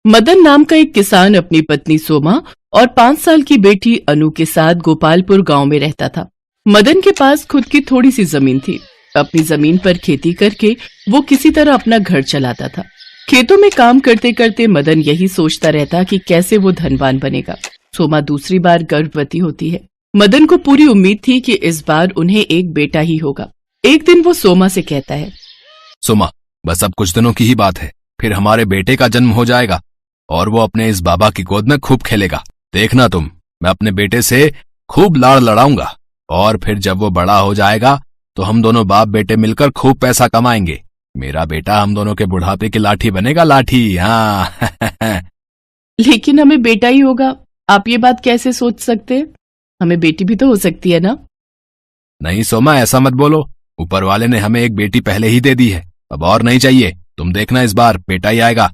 मदन नाम का एक किसान अपनी पत्नी सोमा और 5 साल की बेटी अनु के साथ गोपालपुर गांव में रहता था। मदन के पास खुद की थोड़ी सी जमीन थी। अपनी जमीन पर खेती करके वो किसी तरह अपना घर चलाता था। खेतों में काम करते करते मदन यही सोचता रहता कि कैसे वो धनवान बनेगा। सोमा दूसरी बार गर्भवती होती है। मदन को पूरी उम्मीद थी कि इस बार उन्हें एक बेटा ही होगा। एक दिन वो सोमा से कहता है, सोमा, बस अब कुछ दिनों की ही बात है, फिर हमारे बेटे का जन्म हो जाएगा और वो अपने इस बाबा की गोद में खूब खेलेगा। देखना तुम, मैं अपने बेटे से खूब लाड़ लड़ाऊंगा और फिर जब वो बड़ा हो जाएगा तो हम दोनों बाप बेटे मिलकर खूब पैसा कमाएंगे। मेरा बेटा हम दोनों के बुढ़ापे की लाठी बनेगा, लाठी। हाँ। लेकिन हमें बेटा ही होगा, आप ये बात कैसे सोच सकते हैं? हमें बेटी भी तो हो सकती है ना? नहीं सोमा, ऐसा मत बोलो। ऊपर वाले ने हमें एक बेटी पहले ही दे दी है, अब और नहीं चाहिए। तुम देखना, इस बार बेटा ही आएगा।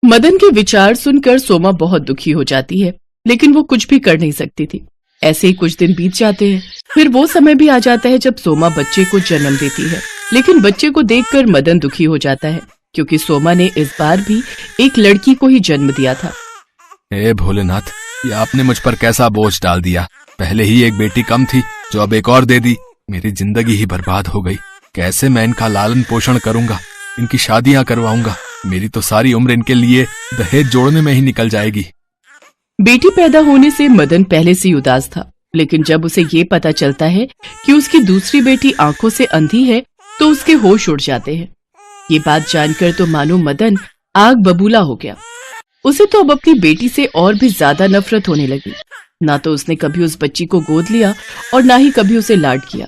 मदन के विचार सुनकर सोमा बहुत दुखी हो जाती है, लेकिन वो कुछ भी कर नहीं सकती थी। ऐसे ही कुछ दिन बीत जाते हैं। फिर वो समय भी आ जाता है जब सोमा बच्चे को जन्म देती है। लेकिन बच्चे को देखकर मदन दुखी हो जाता है, क्योंकि सोमा ने इस बार भी एक लड़की को ही जन्म दिया था। हे भोलेनाथ, ये आपने मुझ पर कैसा बोझ डाल दिया। पहले ही एक बेटी कम थी, जो अब एक और दे दी। मेरी जिंदगी ही बर्बाद हो गई। कैसे मैं इनका लालन पोषण करूंगा, इनकी शादियां करवाऊंगा। मेरी तो सारी उम्र इनके लिए दहेज जोड़ने में ही निकल जाएगी। बेटी पैदा होने से मदन पहले से ही उदास था, लेकिन जब उसे ये पता चलता है कि उसकी दूसरी बेटी आंखों से अंधी है तो उसके होश उड़ जाते हैं। ये बात जानकर तो मानो मदन आग बबूला हो गया। उसे तो अब अपनी बेटी से और भी ज्यादा नफरत होने लगी। ना तो उसने कभी उस बच्ची को गोद लिया और ना ही कभी उसे लाड किया,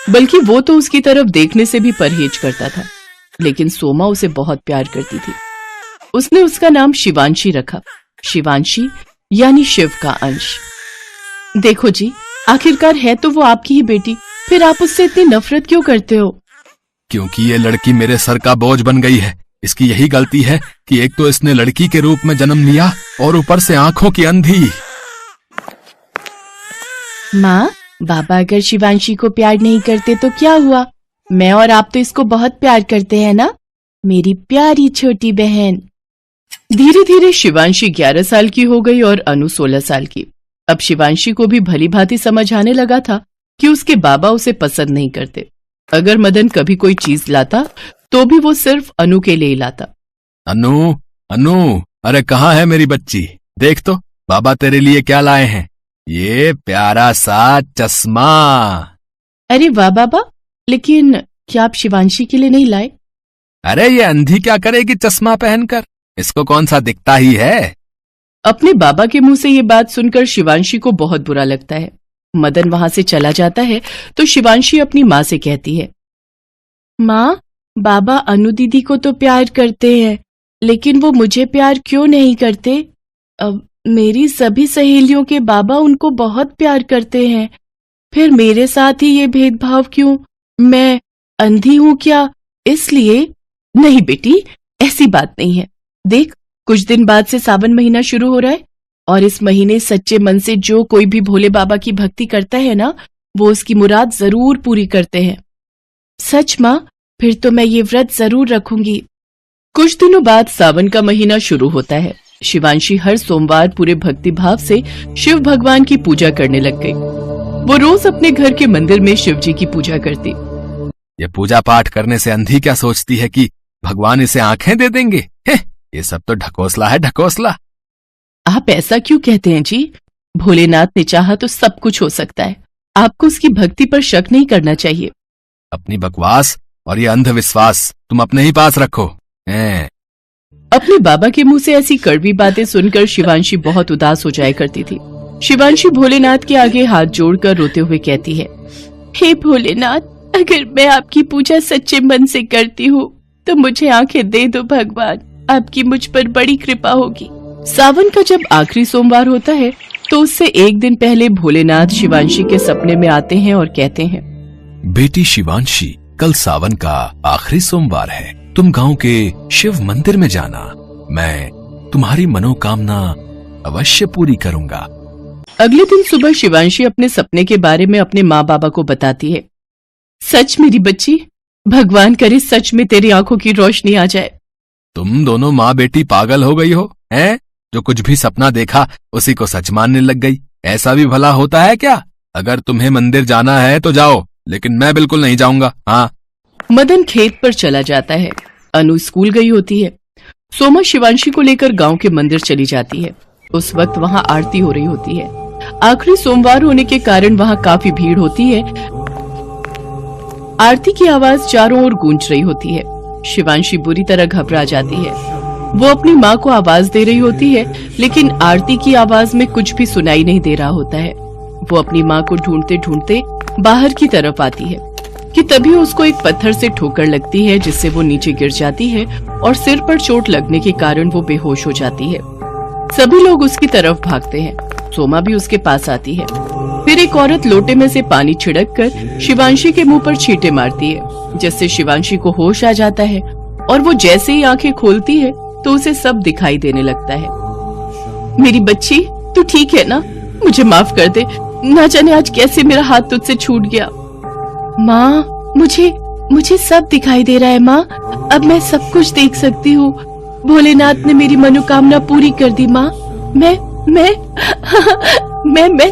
बल्कि वो तो उसकी तरफ देखने से भी परहेज करता था। लेकिन सोमा उसे बहुत प्यार करती थी। उसने उसका नाम शिवांशी रखा। शिवांशी यानी शिव का अंश। देखो जी, आखिरकार है तो वो आपकी ही बेटी, फिर आप उससे इतनी नफरत क्यों करते हो? क्योंकि ये लड़की मेरे सर का बोझ बन गई है। इसकी यही गलती है कि एक तो इसने लड़की के रूप में जन्म लिया और ऊपर से आंखों की अंधी। माँ, बाबा अगर शिवांशी को प्यार नहीं करते तो क्या हुआ? मैं और आप तो इसको बहुत प्यार करते हैं ना, मेरी प्यारी छोटी बहन। धीरे धीरे शिवांशी 11 साल की हो गई और अनु 16 साल की। अब शिवांशी को भी भली भांति समझ आने लगा था कि उसके बाबा उसे पसंद नहीं करते। अगर मदन कभी कोई चीज लाता तो भी वो सिर्फ अनु के लिए ही लाता। अनु, अनु, अरे कहाँ है मेरी बच्ची? देख तो बाबा तेरे लिए क्या लाए हैं। ये प्यारा सा चश्मा। अरे वाह बाबा, लेकिन क्या आप शिवांशी के लिए नहीं लाए? अरे ये अंधी क्या करेगी चश्मा पहनकर? इसको कौन सा दिखता ही है। अपने बाबा के मुंह से ये बात सुनकर शिवांशी को बहुत बुरा लगता है। मदन वहां से चला जाता है तो शिवांशी अपनी माँ से कहती है, माँ, बाबा अनु दीदी को तो प्यार करते हैं, लेकिन वो मुझे प्यार क्यों नहीं करते? अब मेरी सभी सहेलियों के बाबा उनको बहुत प्यार करते हैं, फिर मेरे साथ ही ये भेदभाव क्यों? मैं अंधी हूं क्या इसलिए? नहीं बेटी, ऐसी बात नहीं है। देख, कुछ दिन बाद से सावन महीना शुरू हो रहा है और इस महीने सच्चे मन से जो कोई भी भोले बाबा की भक्ति करता है ना, वो उसकी मुराद जरूर पूरी करते हैं। सच माँ, फिर तो मैं ये व्रत जरूर रखूंगी। कुछ दिनों बाद सावन का महीना शुरू होता है। शिवांशी हर सोमवार पूरे भक्ति भाव से शिव भगवान की पूजा करने लग गई। वो रोज अपने घर के मंदिर में शिव जी की पूजा करती। ये पूजा पाठ करने से अंधी क्या सोचती है कि भगवान इसे आंखें दे देंगे? ये सब तो ढकोसला है, ढकोसला। आप ऐसा क्यों कहते हैं जी? भोलेनाथ ने चाहा तो सब कुछ हो सकता है। आपको उसकी भक्ति पर शक नहीं करना चाहिए। अपनी बकवास और ये अंधविश्वास तुम अपने ही पास रखो। अपने बाबा के मुंह से ऐसी कड़वी बातें सुनकर शिवांशी बहुत उदास हो जाया करती थी। शिवांशी भोलेनाथ के आगे हाथ जोड़कर रोते हुए कहती है, हे भोलेनाथ, अगर मैं आपकी पूजा सच्चे मन से करती हूँ तो मुझे आंखें दे दो भगवान, आपकी मुझ पर बड़ी कृपा होगी। सावन का जब आखिरी सोमवार होता है तो उससे एक दिन पहले भोलेनाथ शिवांशी के सपने में आते हैं और कहते हैं, बेटी शिवांशी, कल सावन का आखिरी सोमवार है। तुम गांव के शिव मंदिर में जाना। मैं तुम्हारी मनोकामना अवश्य पूरी करूंगा। अगले दिन सुबह शिवांशी अपने सपने के बारे में अपने माँ बाबा को बताती है। सच मेरी बच्ची, भगवान करे सच में तेरी आंखों की रोशनी आ जाए। तुम दोनों माँ बेटी पागल हो गई हो, हैं? जो कुछ भी सपना देखा उसी को सच मानने लग गई। ऐसा भी भला होता है क्या? अगर तुम्हें मंदिर जाना है तो जाओ, लेकिन मैं बिल्कुल नहीं जाऊंगा। हाँ। मदन खेत पर चला जाता है। अनु स्कूल गई होती है। सोमा शिवांशी को लेकर गांव के मंदिर चली जाती है। उस वक्त वहां आरती हो रही होती है। आखिरी सोमवार होने के कारण वहां काफी भीड़ होती है। आरती की आवाज चारों ओर गूंज रही होती है। शिवांशी बुरी तरह घबरा जाती है। वो अपनी माँ को आवाज दे रही होती है, लेकिन आरती की आवाज में कुछ भी सुनाई नहीं दे रहा होता है। वो अपनी माँ को ढूंढते ढूंढते बाहर की तरफ आती है कि तभी उसको एक पत्थर से ठोकर लगती है, जिससे वो नीचे गिर जाती है और सिर पर चोट लगने के कारण वो बेहोश हो जाती है। सभी लोग उसकी तरफ भागते हैं। सोमा भी उसके पास आती है। फिर एक औरत लोटे में से पानी छिड़क कर शिवांशी के मुंह पर छींटे मारती है, जिससे शिवांशी को होश आ जाता है और वो जैसे ही आंखें खोलती है तो उसे सब दिखाई देने लगता है। मेरी बच्ची, तू ठीक है ना? मुझे माफ कर दे, ना जाने आज कैसे मेरा हाथ तुझसे छूट गया। माँ, मुझे सब दिखाई दे रहा है माँ। अब मैं सब कुछ देख सकती हूँ। भोलेनाथ ने मेरी मनोकामना पूरी कर दी माँ। मैं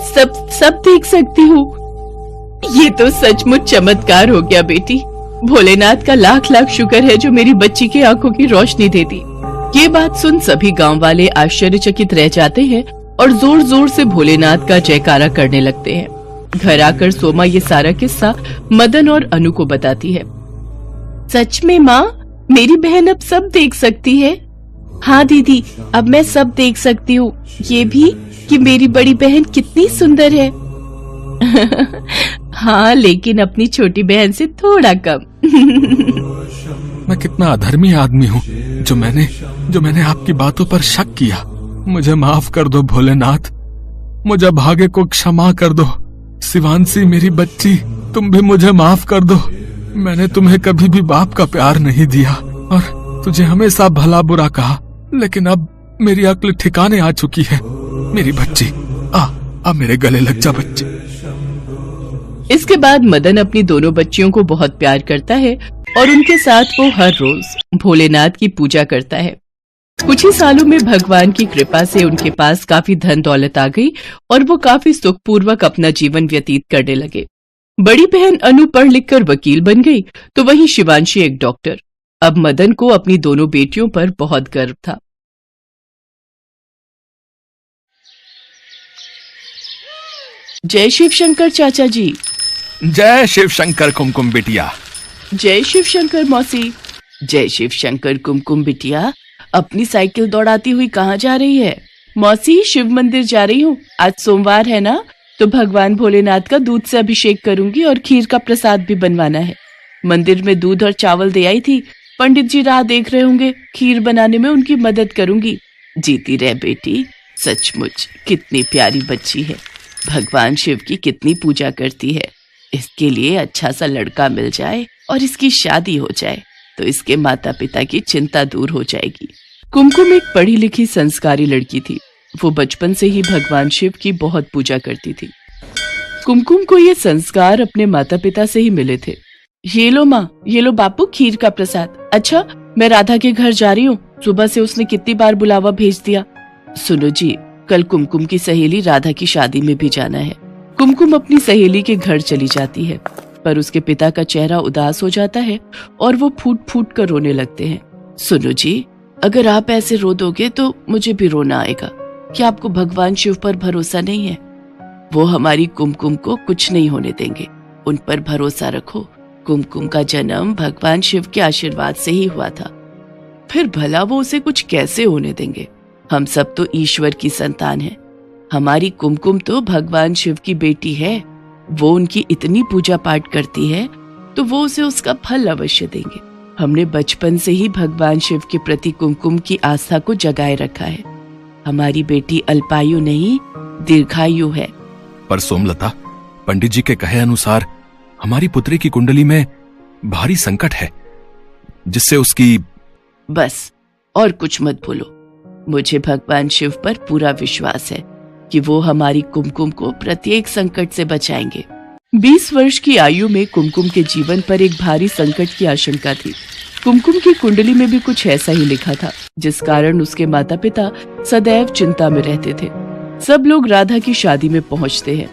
सब देख सकती हूँ। ये तो सचमुच चमत्कार हो गया बेटी। भोलेनाथ का लाख लाख शुक्र है जो मेरी बच्ची की आंखों की रोशनी दे दी। ये बात सुन सभी गांव वाले आश्चर्यचकित रह जाते हैं और जोर जोर से भोलेनाथ का जयकारा करने लगते हैं। घर आकर सोमा ये सारा किस्सा मदन और अनु को बताती है। सच में माँ, मेरी बहन अब सब देख सकती है। हाँ दीदी, अब मैं सब देख सकती हूँ, ये भी कि मेरी बड़ी बहन कितनी सुंदर है। हाँ, लेकिन अपनी छोटी बहन से थोड़ा कम। मैं कितना अधर्मी आदमी हूँ जो मैंने आपकी बातों पर शक किया। मुझे माफ कर दो भोलेनाथ, मुझे भाग्य को क्षमा कर दो। शिवांशी मेरी बच्ची, तुम भी मुझे माफ कर दो। मैंने तुम्हें कभी भी बाप का प्यार नहीं दिया और तुझे हमेशा भला बुरा कहा, लेकिन अब मेरी अक्ल ठिकाने आ चुकी है। मेरी बच्ची, आ मेरे गले लग जा बच्ची। इसके बाद मदन अपनी दोनों बच्चियों को बहुत प्यार करता है और उनके साथ वो हर रोज भोलेनाथ की पूजा करता है। कुछ ही सालों में भगवान की कृपा से उनके पास काफी धन दौलत आ गई और वो काफी सुखपूर्वक अपना जीवन व्यतीत करने लगे। बड़ी बहन अनु पढ़ लिख कर वकील बन गई, तो वहीं शिवांशी एक डॉक्टर। अब मदन को अपनी दोनों बेटियों पर बहुत गर्व था। जय शिव शंकर चाचा जी। जय शिव शंकर कुमकुम बिटिया। जय शिव शंकर मौसी। जय शिव शंकर कुमकुम बिटिया, अपनी साइकिल दौड़ाती हुई कहाँ जा रही है? मौसी, शिव मंदिर जा रही हूँ। आज सोमवार है ना, तो भगवान भोलेनाथ का दूध से अभिषेक करूंगी और खीर का प्रसाद भी बनवाना है। मंदिर में दूध और चावल दे आई थी। पंडित जी राह देख रहे होंगे, खीर बनाने में उनकी मदद करूंगी। जीती रह बेटी, सचमुच कितनी प्यारी बच्ची है। भगवान शिव की कितनी पूजा करती है। इसके लिए अच्छा सा लड़का मिल जाए और इसकी शादी हो जाए तो इसके माता पिता की चिंता दूर हो जाएगी। कुमकुम एक पढ़ी लिखी संस्कारी लड़की थी। वो बचपन से ही भगवान शिव की बहुत पूजा करती थी। कुमकुम को ये संस्कार अपने माता पिता से ही मिले थे। ये लो माँ, ये लो बापू खीर का प्रसाद। अच्छा, मैं राधा के घर जा रही हूँ। सुबह से उसने कितनी बार बुलावा भेज दिया। सुनो जी, कल कुमकुम की सहेली राधा की शादी में भी जाना है। कुमकुम अपनी सहेली के घर चली जाती है, पर उसके पिता का चेहरा उदास हो जाता है और वो फूट फूट कर रोने लगते हैं। सुनो जी, अगर आप ऐसे रो दोगे तो मुझे भी रोना आएगा। क्या आपको भगवान शिव पर भरोसा नहीं है? वो हमारी कुमकुम को कुछ नहीं होने देंगे। उन पर भरोसा रखो। कुमकुम का जन्म भगवान शिव के आशीर्वाद से ही हुआ था। फिर भला वो उसे कुछ कैसे होने देंगे? हम सब तो ईश्वर की संतान हैं। हमारी कुमकुम तो भगवान शिव की बेटी है। वो उनकी इतनी पूजा पाठ करती है तो वो उसे उसका फल अवश्य देंगे। हमने बचपन से ही भगवान शिव के प्रति कुमकुम की आस्था को जगाए रखा है। हमारी बेटी अल्पायु नहीं, दीर्घायु है। पर सोमलता, पंडित जी के कहे अनुसार हमारी पुत्री की कुंडली में भारी संकट है, जिससे उसकी... बस और कुछ मत बोलो। मुझे भगवान शिव पर पूरा विश्वास है कि वो हमारी कुमकुम को प्रत्येक संकट से बचाएंगे। 20 वर्ष की आयु में कुमकुम के जीवन पर एक भारी संकट की आशंका थी। कुमकुम की कुंडली में भी कुछ ऐसा ही लिखा था, जिस कारण उसके माता पिता सदैव चिंता में रहते थे। सब लोग राधा की शादी में पहुंचते हैं।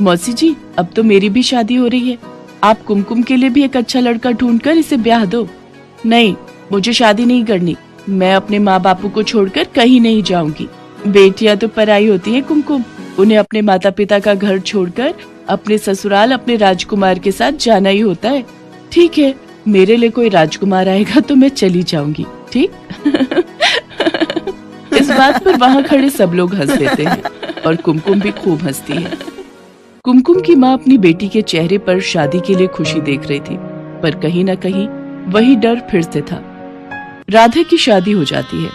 मौसी जी, अब तो मेरी भी शादी हो रही है, आप कुमकुम के लिए भी एक अच्छा लड़का ढूंढकर इसे ब्याह दो। नहीं, मुझे शादी नहीं करनी, मैं अपने माँ बापू को छोड़कर कहीं नहीं जाऊंगी। बेटियां तो पराई होती हैं कुमकुम, उन्हें अपने माता पिता का घर छोड़कर अपने ससुराल अपने राजकुमार के साथ जाना ही होता है। ठीक है, मेरे लिए कोई राजकुमार आएगा तो मैं चली जाऊंगी, ठीक? इस बात पर वहाँ खड़े सब लोग हंस देते हैं और कुमकुम भी खूब हंसती है। कुमकुम की माँ अपनी बेटी के चेहरे पर शादी के लिए खुशी देख रही थी, पर कहीं न कहीं वही डर फिर से था। राधा की शादी हो जाती है।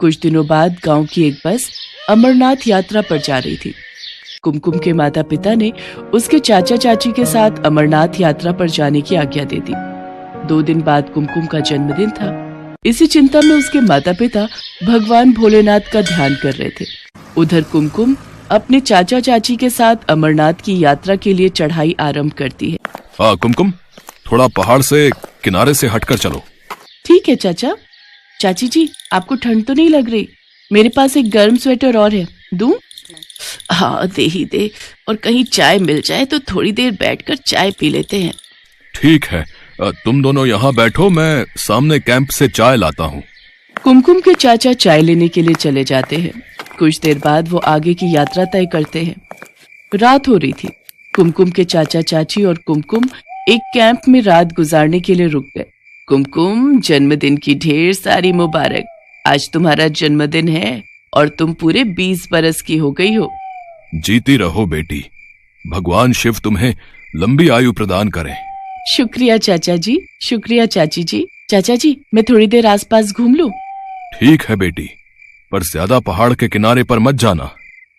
कुछ दिनों बाद गांव की एक बस अमरनाथ यात्रा पर जा रही थी। कुमकुम के माता पिता ने उसके चाचा चाची के साथ अमरनाथ यात्रा पर जाने की आज्ञा दे दी। 2 दिन बाद कुमकुम का जन्मदिन था। इसी चिंता में उसके माता पिता भगवान भोलेनाथ का ध्यान कर रहे थे। उधर कुमकुम अपने चाचा चाची के साथ अमरनाथ की यात्रा के लिए चढ़ाई आरंभ करती है। हाँ कुमकुम, थोड़ा पहाड़ से किनारे से हटकर चलो। ठीक है चाचा। चाची जी, आपको ठंड तो नहीं लग रही? मेरे पास एक गर्म स्वेटर और है, दूं? हाँ दे ही दे, और कहीं चाय मिल जाए तो थोड़ी देर बैठकर चाय पी लेते हैं। ठीक है, तुम दोनों यहाँ बैठो, मैं सामने कैंप से चाय लाता हूँ। कुमकुम के चाचा चाय लेने के लिए चले जाते हैं। कुछ देर बाद वो आगे की यात्रा तय करते हैं। रात हो रही थी। कुमकुम के चाचा चाची और कुमकुम एक कैंप में रात गुजारने के लिए रुक गए। कुमकुम, जन्मदिन की ढेर सारी मुबारक। आज तुम्हारा जन्मदिन है और तुम पूरे 20 बरस की हो गई हो। जीती रहो बेटी, भगवान शिव तुम्हें लंबी आयु प्रदान करें। शुक्रिया चाचा जी, शुक्रिया चाची जी। चाचा जी, मैं थोड़ी देर आसपास घूम लूं? ठीक है बेटी, पर ज्यादा पहाड़ के किनारे पर मत जाना।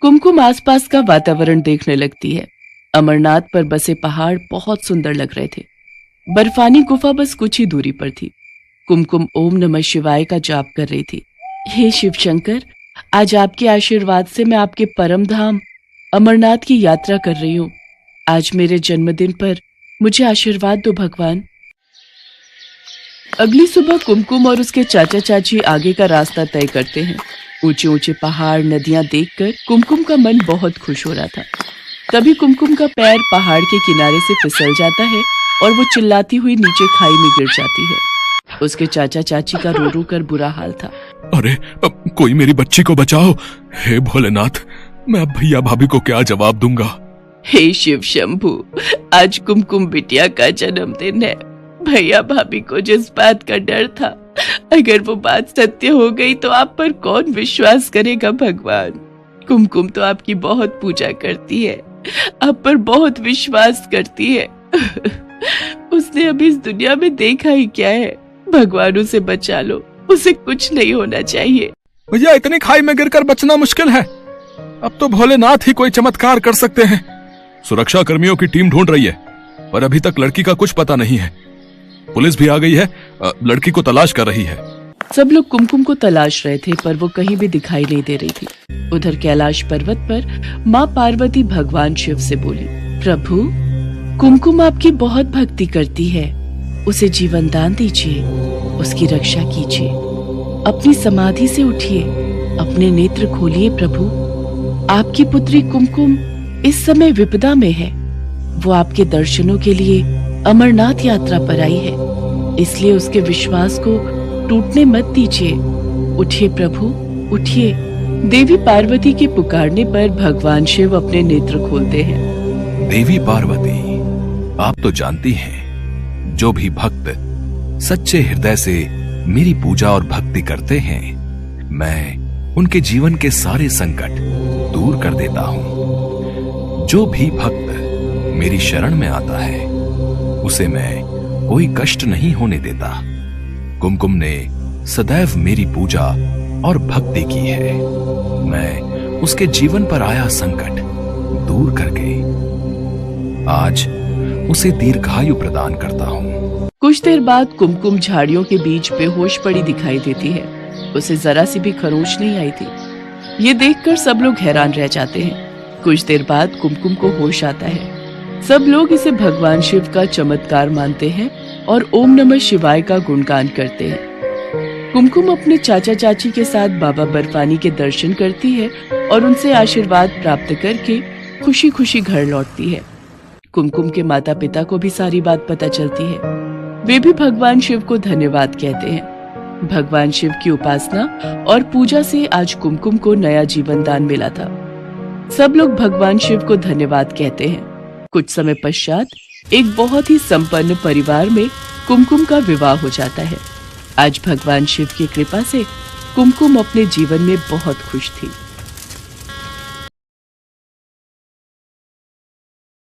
कुमकुम आसपास का वातावरण देखने लगती है। अमरनाथ पर बसे पहाड़ बहुत सुंदर लग रहे थे। बर्फानी गुफा बस कुछ ही दूरी पर थी। कुमकुम ओम नमः शिवाय का जाप कर रही थी। हे शिव शंकर, आज आपके आशीर्वाद से मैं आपके परम धाम अमरनाथ की यात्रा कर रही हूँ। आज मेरे जन्मदिन पर मुझे आशीर्वाद दो भगवान। अगली सुबह कुमकुम और उसके चाचा चाची आगे का रास्ता तय करते हैं। ऊंचे ऊंचे पहाड़, नदियां देखकर कुमकुम का मन बहुत खुश हो रहा था। तभी कुमकुम का पैर पहाड़ के किनारे से फिसल जाता है और वो चिल्लाती हुई नीचे खाई में गिर जाती है। उसके चाचा चाची का रो रो कर बुरा हाल था। अरे, अब कोई मेरी बच्ची को बचाओ। हे भोलेनाथ, मैं अब भैया भाभी को क्या जवाब दूंगा? हे शिव शंभू, आज कुमकुम बिटिया का जन्मदिन है। भैया भाभी को जिस बात का डर था, अगर वो बात सत्य हो गई तो आप पर कौन विश्वास करेगा भगवान? कुमकुम तो आपकी बहुत पूजा करती है, आप पर बहुत विश्वास करती है। उसने अभी इस दुनिया में देखा ही क्या है? भगवान उसे बचा लो, उसे कुछ नहीं होना चाहिए। भैया, इतनी खाई में गिरकर बचना मुश्किल है। अब तो भोलेनाथ ही कोई चमत्कार कर सकते हैं। सुरक्षा कर्मियों की टीम ढूंढ रही है, पर अभी तक लड़की का कुछ पता नहीं है। पुलिस भी आ गई है, लड़की को तलाश कर रही है। सब लोग कुमकुम को तलाश रहे थे, पर वो कहीं भी दिखाई नहीं दे रही थी। उधर कैलाश पर्वत पर माँ पार्वती भगवान शिव से बोली, प्रभु, कुमकुम आपकी बहुत भक्ति करती है, उसे जीवन दान दीजिए, उसकी रक्षा कीजिए। अपनी समाधि से उठिए, अपने नेत्र खोलिए प्रभु। आपकी पुत्री कुमकुम इस समय विपदा में है। वो आपके दर्शनों के लिए अमरनाथ यात्रा पर आई है, इसलिए उसके विश्वास को टूटने मत दीजिए। उठिए प्रभु, उठिए। देवी पार्वती के पुकारने पर भगवान शिव अपने नेत्र खोलते हैं। देवी पार्वती, आप तो जानती हैं, जो भी भक्त सच्चे हृदय से मेरी पूजा और भक्ति करते हैं, मैं उनके जीवन के सारे संकट दूर कर देता हूँ। जो भी भक्त मेरी शरण में आता है, उसे मैं कोई कष्ट नहीं होने देता। कुमकुम ने सदैव मेरी पूजा और भक्ति की है। मैं उसके जीवन पर आया संकट दूर करके आज उसे दीर्घायु प्रदान करता हूँ। कुछ देर बाद कुमकुम झाड़ियों के बीच बेहोश पड़ी दिखाई देती है। उसे जरा सी भी खरोंच नहीं आई थी। ये देखकर सब लोग हैरान रह जाते हैं। कुछ देर बाद कुमकुम को होश आता है। सब लोग इसे भगवान शिव का चमत्कार मानते हैं और ओम नमः शिवाय का गुणगान करते हैं। कुमकुम अपने चाचा चाची के साथ बाबा बर्फानी के दर्शन करती है और उनसे आशीर्वाद प्राप्त करके खुशी खुशी घर लौटती है। कुमकुम के माता पिता को भी सारी बात पता चलती है। वे भी भगवान शिव को धन्यवाद कहते हैं। भगवान शिव की उपासना और पूजा से आज कुमकुम को नया जीवन दान मिला था। सब लोग भगवान शिव को धन्यवाद कहते हैं। कुछ समय पश्चात एक बहुत ही संपन्न परिवार में कुमकुम का विवाह हो जाता है। आज भगवान शिव की कृपा से कुमकुम अपने जीवन में बहुत खुश थी।